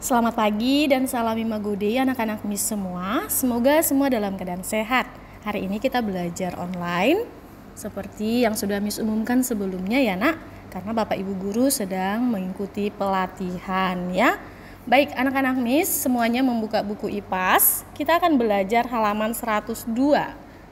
Selamat pagi dan salam Imagode anak-anak Miss semua. Semoga semua dalam keadaan sehat. Hari ini kita belajar online seperti yang sudah Miss umumkan sebelumnya ya nak. Karena Bapak Ibu Guru sedang mengikuti pelatihan ya. Baik anak-anak Miss, semuanya membuka buku IPAS. Kita akan belajar halaman 102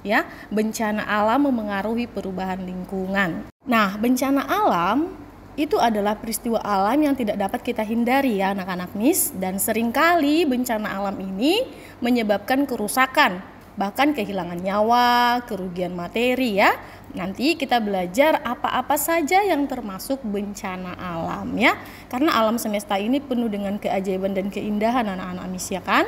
ya. Bencana alam memengaruhi perubahan lingkungan. Nah, bencana alam itu adalah peristiwa alam yang tidak dapat kita hindari ya anak-anak Miss, dan seringkali bencana alam ini menyebabkan kerusakan, bahkan kehilangan nyawa, kerugian materi ya. Nanti kita belajar apa-apa saja yang termasuk bencana alam ya. Karena alam semesta ini penuh dengan keajaiban dan keindahan anak-anak Miss ya kan.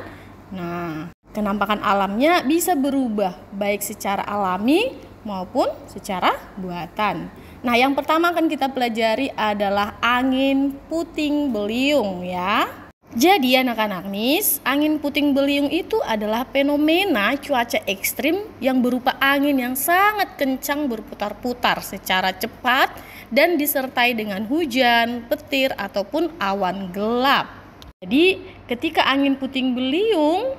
Nah, kenampakan alamnya bisa berubah baik secara alami maupun secara buatan. Nah, yang pertama akan kita pelajari adalah angin puting beliung ya. Jadi anak-anak Miss, angin puting beliung itu adalah fenomena cuaca ekstrim yang berupa angin yang sangat kencang berputar-putar secara cepat dan disertai dengan hujan, petir ataupun awan gelap. Jadi, ketika angin puting beliung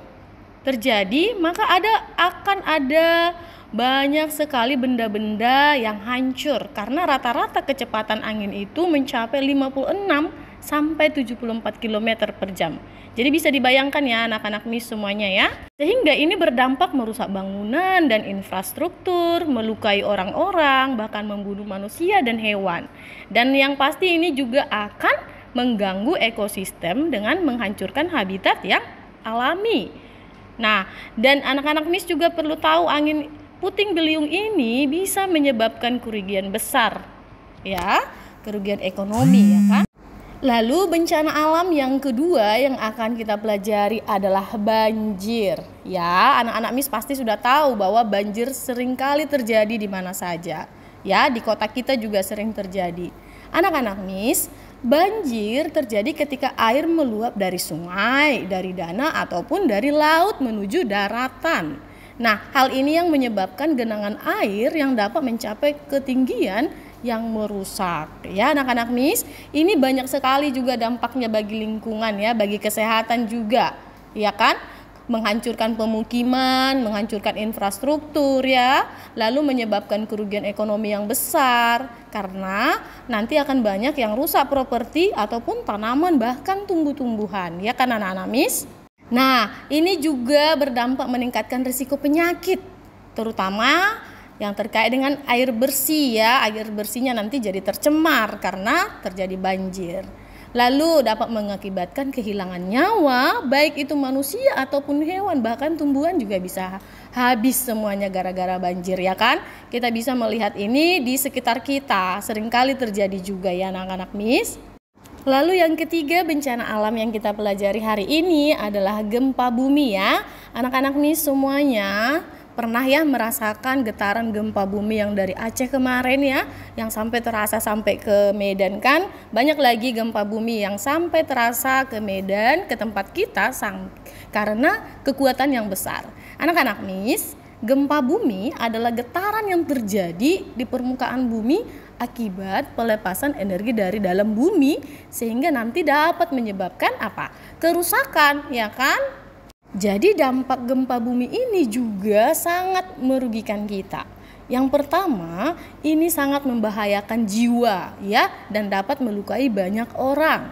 terjadi, maka akan ada banyak sekali benda-benda yang hancur karena rata-rata kecepatan angin itu mencapai 56 sampai 74 km per jam. Jadi bisa dibayangkan ya anak-anak Miss semuanya ya. Sehingga ini berdampak merusak bangunan dan infrastruktur, melukai orang-orang, bahkan membunuh manusia dan hewan. Dan yang pasti ini juga akan mengganggu ekosistem dengan menghancurkan habitat yang alami. Nah, dan anak-anak Miss juga perlu tahu angin puting beliung ini bisa menyebabkan kerugian besar ya, kerugian ekonomi ya kan. Lalu bencana alam yang kedua yang akan kita pelajari adalah banjir ya. Anak-anak Miss pasti sudah tahu bahwa banjir seringkali terjadi di mana saja ya, di kota kita juga sering terjadi. Anak-anak Miss, banjir terjadi ketika air meluap dari sungai, dari danau ataupun dari laut menuju daratan. Nah, hal ini yang menyebabkan genangan air yang dapat mencapai ketinggian yang merusak. Ya, anak-anak Miss, ini banyak sekali juga dampaknya bagi lingkungan ya, bagi kesehatan juga. Ya kan? Menghancurkan pemukiman, menghancurkan infrastruktur ya, lalu menyebabkan kerugian ekonomi yang besar karena nanti akan banyak yang rusak properti ataupun tanaman bahkan tumbuh-tumbuhan. Ya kan anak-anak Miss? Nah, ini juga berdampak meningkatkan risiko penyakit, terutama yang terkait dengan air bersih ya. Air bersihnya nanti jadi tercemar karena terjadi banjir. Lalu dapat mengakibatkan kehilangan nyawa, baik itu manusia ataupun hewan, bahkan tumbuhan juga bisa habis semuanya gara-gara banjir ya kan. Kita bisa melihat ini di sekitar kita, seringkali terjadi juga ya anak-anak Miss. Lalu yang ketiga bencana alam yang kita pelajari hari ini adalah gempa bumi ya. Anak-anak Miss semuanya pernah ya merasakan getaran gempa bumi yang dari Aceh kemarin ya, yang sampai terasa sampai ke Medan kan. Banyak lagi gempa bumi yang sampai terasa ke Medan, ke tempat kita karena kekuatan yang besar. Anak-anak Miss, gempa bumi adalah getaran yang terjadi di permukaan bumi akibat pelepasan energi dari dalam bumi sehingga nanti dapat menyebabkan apa? Kerusakan, ya kan? Jadi dampak gempa bumi ini juga sangat merugikan kita. Yang pertama, ini sangat membahayakan jiwa ya dan dapat melukai banyak orang.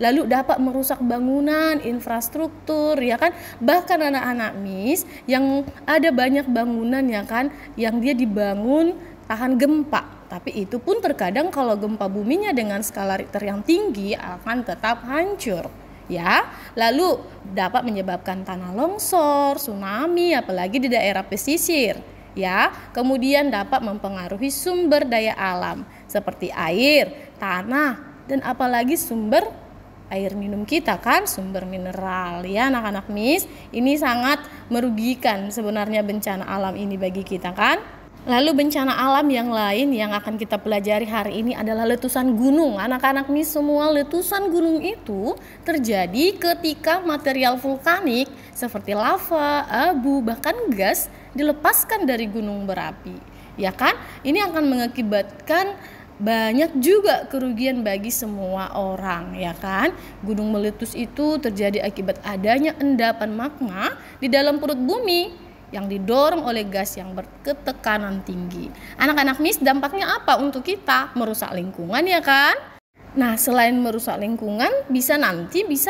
Lalu dapat merusak bangunan, infrastruktur ya kan. Bahkan anak-anak Miss yang ada banyak bangunan ya kan yang dia dibangun tahan gempa. Tapi itu pun terkadang kalau gempa buminya dengan skala Richter yang tinggi akan tetap hancur ya. Lalu dapat menyebabkan tanah longsor, tsunami apalagi di daerah pesisir ya. Kemudian dapat mempengaruhi sumber daya alam seperti air, tanah dan apalagi sumber air minum kita kan, sumber mineral ya anak-anak Miss. Ini sangat merugikan sebenarnya bencana alam ini bagi kita kan. Lalu bencana alam yang lain yang akan kita pelajari hari ini adalah letusan gunung. Anak-anak Miss semua, letusan gunung itu terjadi ketika material vulkanik seperti lava, abu, bahkan gas dilepaskan dari gunung berapi. Ya kan? Ini akan mengakibatkan banyak juga kerugian bagi semua orang, ya kan? Gunung meletus itu terjadi akibat adanya endapan magma di dalam perut bumi yang didorong oleh gas yang berketekanan tinggi. Anak-anak Miss, dampaknya apa untuk kita? Merusak lingkungan, ya kan? Nah, selain merusak lingkungan, bisa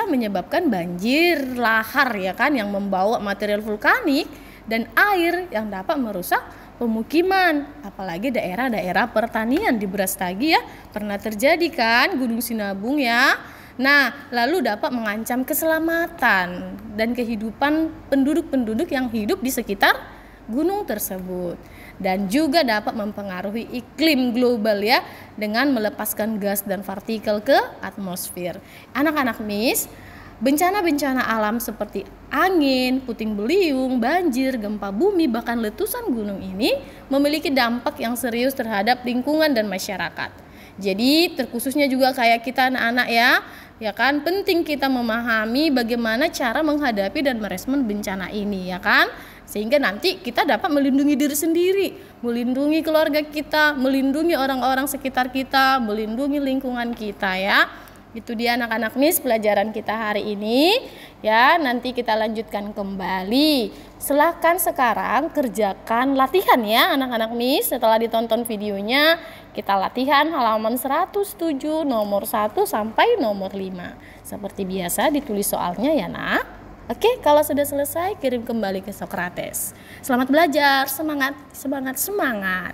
menyebabkan banjir lahar, ya kan, yang membawa material vulkanik dan air yang dapat merusak pemukiman, apalagi daerah-daerah pertanian di Brastagi ya. Pernah terjadi kan Gunung Sinabung ya. Nah, lalu dapat mengancam keselamatan dan kehidupan penduduk-penduduk yang hidup di sekitar gunung tersebut. Dan juga dapat mempengaruhi iklim global ya, dengan melepaskan gas dan partikel ke atmosfer. Anak-anak Miss, bencana-bencana alam seperti angin, puting beliung, banjir, gempa bumi, bahkan letusan gunung ini memiliki dampak yang serius terhadap lingkungan dan masyarakat. Jadi terkhususnya juga kayak kita anak-anak ya kan, penting kita memahami bagaimana cara menghadapi dan merespon bencana ini, ya kan? Sehingga nanti kita dapat melindungi diri sendiri, melindungi keluarga kita, melindungi orang-orang sekitar kita, melindungi lingkungan kita ya. Itu dia anak-anak Miss pelajaran kita hari ini ya. Nanti kita lanjutkan kembali. Silakan sekarang kerjakan latihan ya anak-anak Miss. Setelah ditonton videonya, kita latihan halaman 107 nomor 1 sampai nomor 5. Seperti biasa ditulis soalnya ya nak. Oke, kalau sudah selesai kirim kembali ke Sokrates. Selamat belajar, semangat, semangat, semangat.